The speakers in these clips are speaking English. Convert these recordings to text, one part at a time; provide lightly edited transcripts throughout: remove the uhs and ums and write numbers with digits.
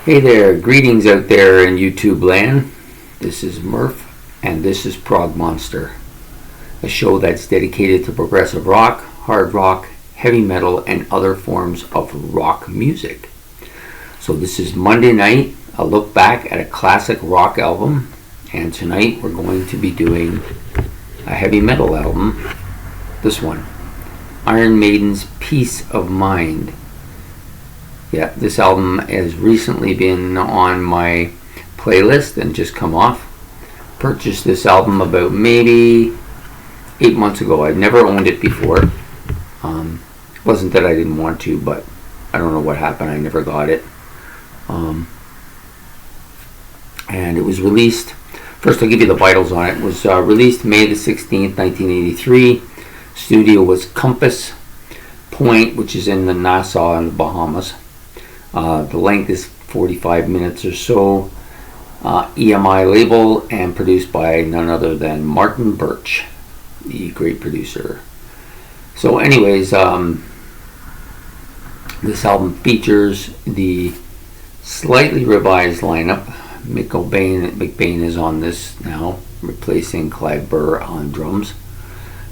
Hey there, greetings out there in YouTube land. This is Murph, and this is Prog Monster, a show that's dedicated to progressive rock, hard rock, heavy metal, and other forms of rock music. So this is Monday night, a look back at a classic rock album, and tonight we're going to be doing a heavy metal album, this one, Iron Maiden's Peace of Mind. Yeah, this album has recently been on my playlist and just come off. Purchased this album about maybe 8 months ago. I've never owned it before. Wasn't that I didn't want to, but I don't know what happened. I never got it. And it was released, first I'll give you the vitals on it. It was released May the 16th, 1983. Studio was Compass Point, which is in the Nassau in the Bahamas. The length is 45 minutes or so. EMI label and produced by none other than Martin Birch, the great producer. So anyways, this album features the slightly revised lineup. McBain is on this now, replacing Clive Burr on drums.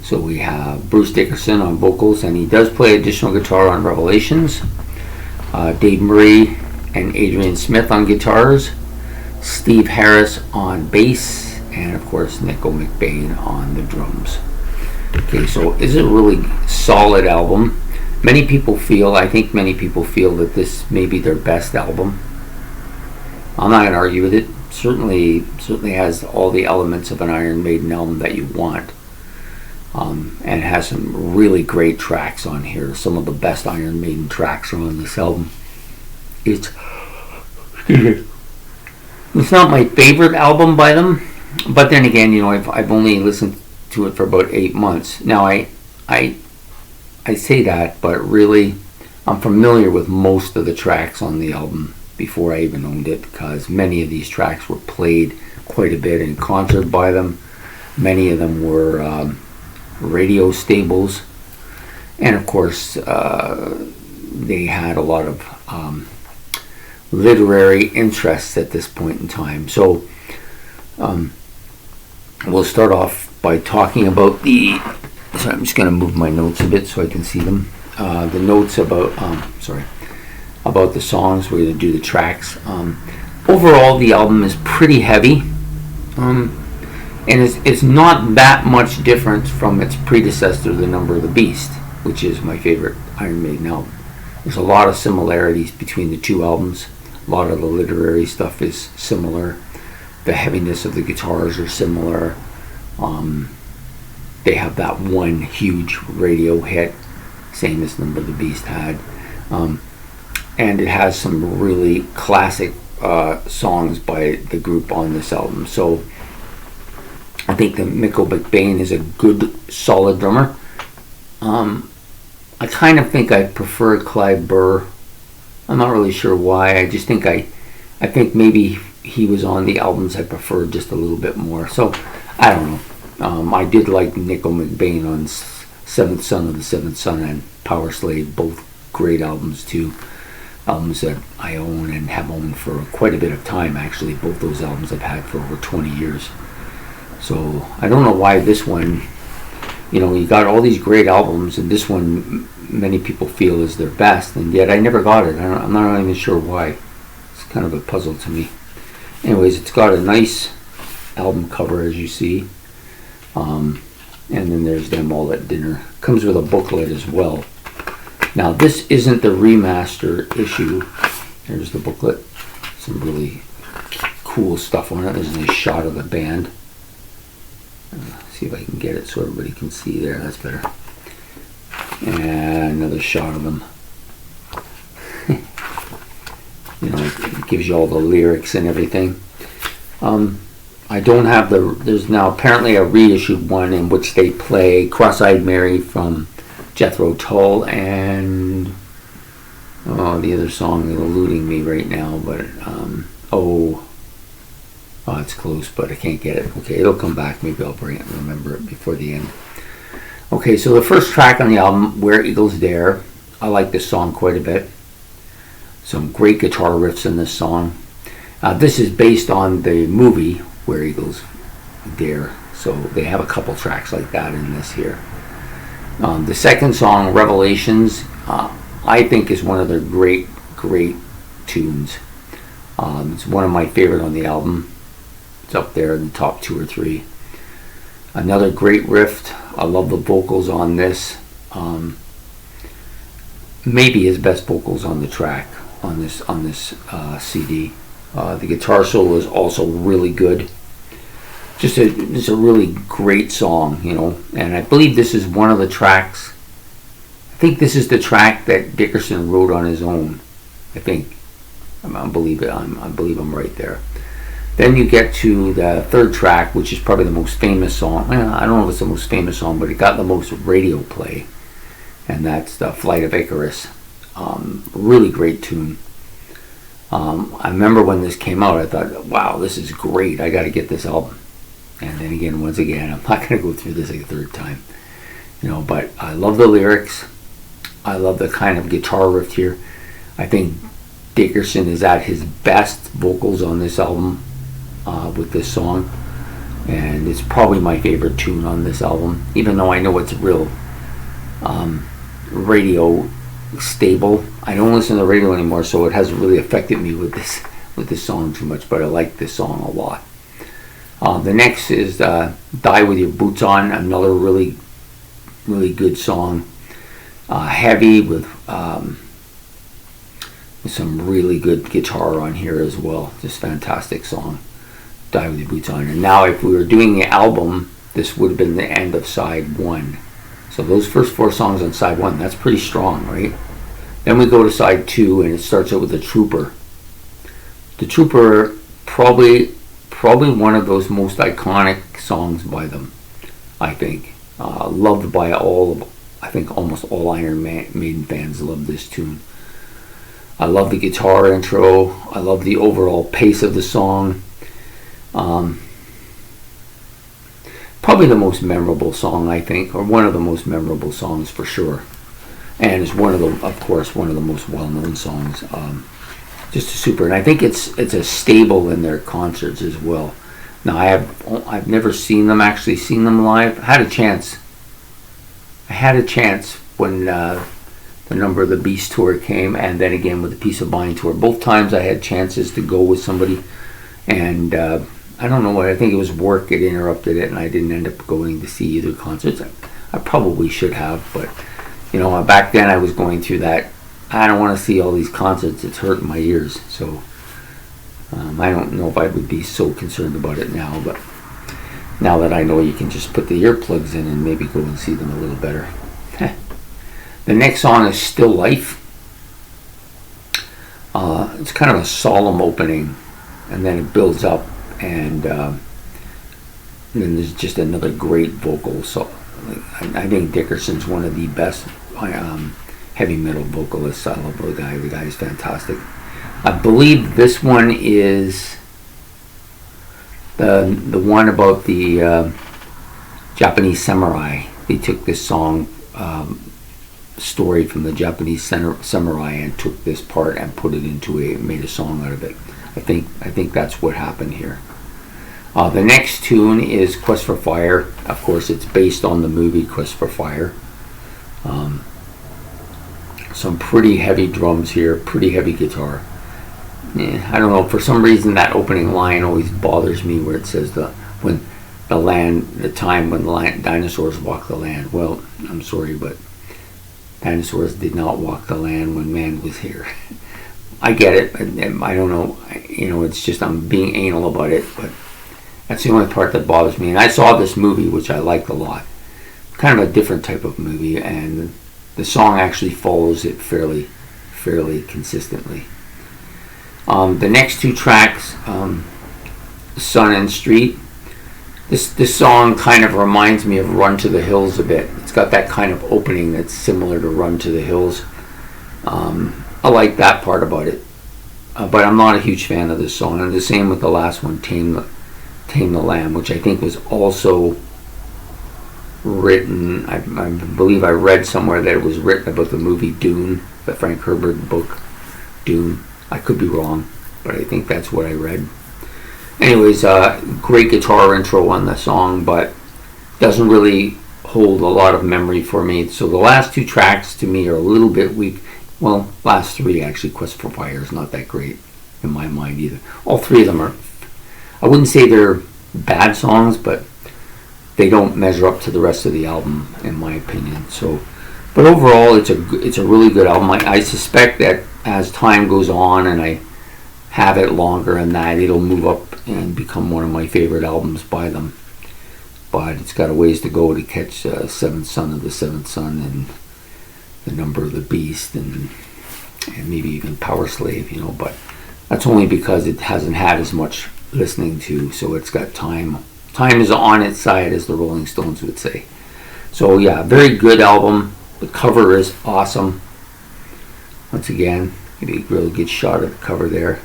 So we have Bruce Dickerson on vocals, and he does play additional guitar on Revelations. Dave Murray and Adrian Smith on guitars, Steve Harris on bass, and of course Nico McBain on the drums. Okay, so it's a really solid album. I think many people feel that this may be their best album. I'm not going to argue with it. Certainly has all the elements of an Iron Maiden album that you want. And has some really great tracks on here. Some of the best Iron Maiden tracks are on this album. It's not my favorite album by them, but then again, I've only listened to it for about 8 months. Now I say that, but really I'm familiar with most of the tracks on the album before I even owned it, because many of these tracks were played quite a bit in concert by them. Many of them were radio stables, and of course they had a lot of literary interests at this point in time. So we'll start off by talking about so I'm just going to move my notes a bit so I can see them. The notes about the songs. We're going to do the tracks. Overall, the album is pretty heavy. And it's not that much different from its predecessor, The Number of the Beast, which is my favorite Iron Maiden album. There's a lot of similarities between the two albums. A lot of the literary stuff is similar. The heaviness of the guitars are similar. They have that one huge radio hit, same as Number of the Beast had. And it has some really classic songs by the group on this album. So I think that Nico McBain is a good, solid drummer. I kind of think I prefer Clive Burr. I'm not really sure why. I just think I think maybe he was on the albums I preferred just a little bit more. So I don't know. I did like Nico McBain on Seventh Son of the Seventh Son and Power Slave, both great albums too. Albums that I own and have owned for quite a bit of time, actually. Both those albums I've had for over 20 years. So I don't know why this one, you got all these great albums, and this one many people feel is their best, and yet I never got it. I'm not even sure why. It's kind of a puzzle to me. Anyways, it's got a nice album cover, as you see. And then there's them all at dinner. Comes with a booklet as well. Now, this isn't the remaster issue. There's the booklet. Some really cool stuff on it. There's a nice shot of the band. See if I can get it so everybody can see there. That's better. And another shot of them. It gives you all the lyrics and everything. I don't have there's now apparently a reissued one in which they play Cross-Eyed Mary from Jethro Tull and the other song is eluding me right now, but it's close, but I can't get it. Okay, it'll come back. Maybe I'll remember it before the end. Okay, so the first track on the album, Where Eagles Dare, I like this song quite a bit. Some great guitar riffs in this song. This is based on the movie Where Eagles Dare, so they have a couple tracks like that in this here. The second song, Revelations, I think is one of their great tunes. It's one of my favorite on the album. It's up there in the top 2 or 3. Another great riff. I love the vocals on this. Maybe his best vocals on the track on this CD. The guitar solo is also really good. Just a really great song, you know. And I believe this is one of the tracks. I think this is the track that Dickerson wrote on his own. I think. I believe I'm right there. Then you get to the third track, which is probably the most famous song. Well, I don't know if it's the most famous song, but it got the most radio play, and that's the Flight of Icarus. Really great tune. I remember when this came out, I thought, wow, this is great. I got to get this album. And then again, once again, I'm not going to go through this a third time. You know, but I love the lyrics. I love the kind of guitar riff here. I think Dickerson is at his best vocals on this album with this song. And it's probably my favorite tune on this album, even though I know it's real radio stable. I don't listen to the radio anymore, so it hasn't really affected me with this song too much, but I like this song a lot. The next is Die With Your Boots On, another really good song. Heavy with some really good guitar on here as well. Just fantastic song. Die With Your Boots On. And now if we were doing the album, this would have been the end of side 1. So those first 4 songs on side 1, that's pretty strong, right? Then we go to side 2, and it starts out with The Trooper. The Trooper, probably one of those most iconic songs by them, I think. Loved by I think almost all Iron Maiden fans love this tune. I love the guitar intro. I love the overall pace of the song. Probably the most memorable song, I think, or one of the most memorable songs for sure. And it's of course, one of the most well-known songs. Just super, and I think it's a staple in their concerts as well. Now I've never seen them live. I had a chance when the Number of the Beast tour came, and then again with the Peace of Mind tour. Both times I had chances to go with somebody, and I don't know what, I think it was work that interrupted it, and I didn't end up going to see either concerts. I probably should have, but you know, back then I was going through that. I don't want to see all these concerts. It's hurting my ears. So I don't know if I would be so concerned about it now. But now that I know you can just put the earplugs in and maybe go and see them a little better. The next song is Still Life. It's kind of a solemn opening, and then it builds up, and then there's just another great vocal. So I think Dickerson's one of the best heavy metal vocalists. I love the guy. The guy is fantastic. I believe this one is the one about the Japanese samurai. They took this song story from the Japanese samurai and took this part and put it made a song out of it. I think that's what happened here. The next tune is Quest for Fire. Of course, it's based on the movie Quest for Fire. Some pretty heavy drums here, pretty heavy guitar. I don't know, for some reason that opening line always bothers me, where it says the time when dinosaurs walked the land. Well, I'm sorry, but dinosaurs did not walk the land when man was here. I get it. I don't know. It's just I'm being anal about it, but that's the only part that bothers me. And I saw this movie, which I liked a lot. Kind of a different type of movie, and the song actually follows it fairly consistently. The next 2 tracks, Sun and Street. This song kind of reminds me of Run to the Hills a bit. It's got that kind of opening that's similar to Run to the Hills. I like that part about it, but I'm not a huge fan of this song. And the same with the last one, Tame the Lamb, which I think was also written, I believe I read somewhere that it was written about the movie Dune, the Frank Herbert book. Doom. I could be wrong, but I think that's what I read. Anyways, great guitar intro on the song, but doesn't really hold a lot of memory for me. So the last 2 tracks to me are a little bit weak. Well, last 3 actually. Quest for Fire is not that great in my mind either. All 3 of them are, I wouldn't say they're bad songs, but they don't measure up to the rest of the album in my opinion. So, but overall it's a really good album. I suspect that as time goes on and I have it longer and that, it'll move up and become one of my favorite albums by them. But it's got a ways to go to catch Seventh Son of the Seventh Son and The Number of the Beast and maybe even Power Slave, but that's only because it hasn't had as much listening to, so it's got time. Time is on its side, as the Rolling Stones would say. So yeah, very good album. The cover is awesome. Once again, get a really good shot of the cover there.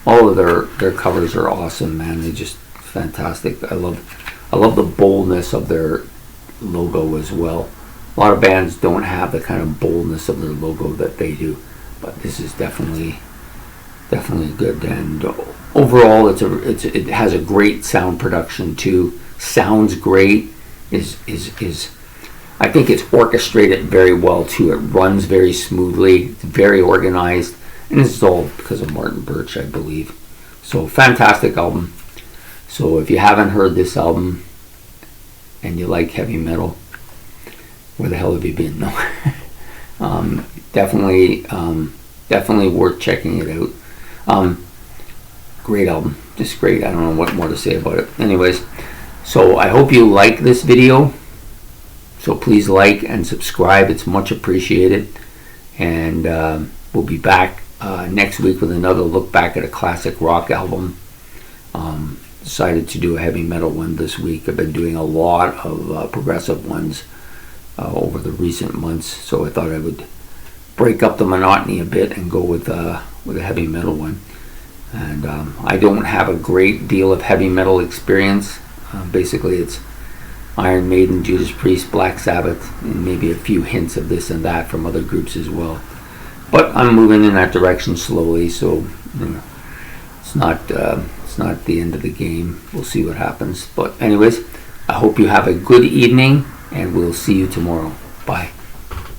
All of their covers are awesome, man. They're just fantastic. I love the boldness of their logo as well. A lot of bands don't have the kind of boldness of their logo that they do, but this is definitely good. And overall, it has a great sound production too. Sounds great. I think it's orchestrated very well too. It runs very smoothly. It's very organized, and this is all because of Martin Birch, I believe. So fantastic album. So if you haven't heard this album and you like heavy metal, where the hell have you been? No. Definitely worth checking it out. Great album, just great. I don't know what more to say about it. Anyways, so I hope you like this video. So please like and subscribe. It's much appreciated. And we'll be back next week with another look back at a classic rock album. Decided to do a heavy metal one this week. I've been doing a lot of progressive ones over the recent months, so I thought I would break up the monotony a bit and go with a heavy metal one. And I don't have a great deal of heavy metal experience. Basically, it's Iron Maiden, Judas Priest, Black Sabbath, and maybe a few hints of this and that from other groups as well. But I'm moving in that direction slowly, so it's not the end of the game. We'll see what happens. But anyways, I hope you have a good evening, and we'll see you tomorrow. Bye.